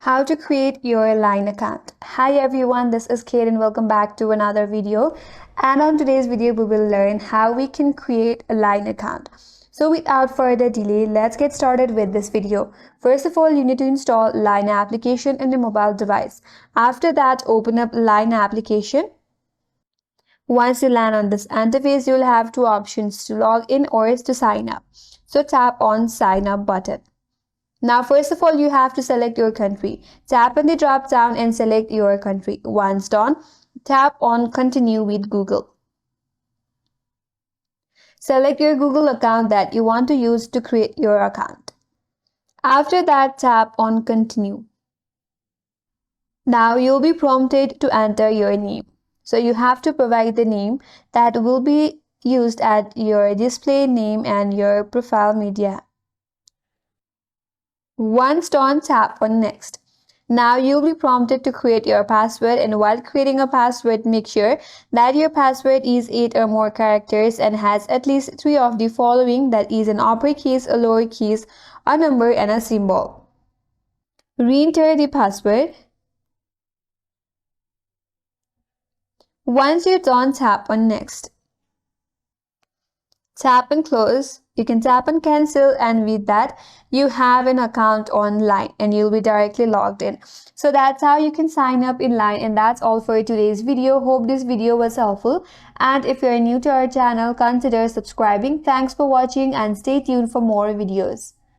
How to create your Line account. Hi everyone, this is Kate and welcome back to another video. And on today's video, we will learn how we can create a Line account. So without further delay, let's get started with this video. First of all, you need to install Line application in the mobile device. After that, open up Line application. Once you land on this interface, you'll have two options to log in or to sign up. So tap on sign up button. Now, first of all, you have to select your country. Tap on the drop down and select your country. Once done, tap on continue with Google. Select your Google account that you want to use to create your account. After that, tap on continue. Now, you'll be prompted to enter your name. So you have to provide the name that will be used at your display name and your profile media. Once done, tap on next. Now you'll be prompted to create your password, and while creating a password, make sure that your password is 8 or more characters and has at least 3 of the following, that is an uppercase, a lowercase, a number and a symbol. Re-enter the password. Once you're done, tap on next. Tap and close. You can tap and cancel, and with that you have an account online and you'll be directly logged in. So that's how you can sign up in Line, and that's all for today's video. Hope this video was helpful, and if you're new to our channel, consider subscribing. Thanks for watching and stay tuned for more videos.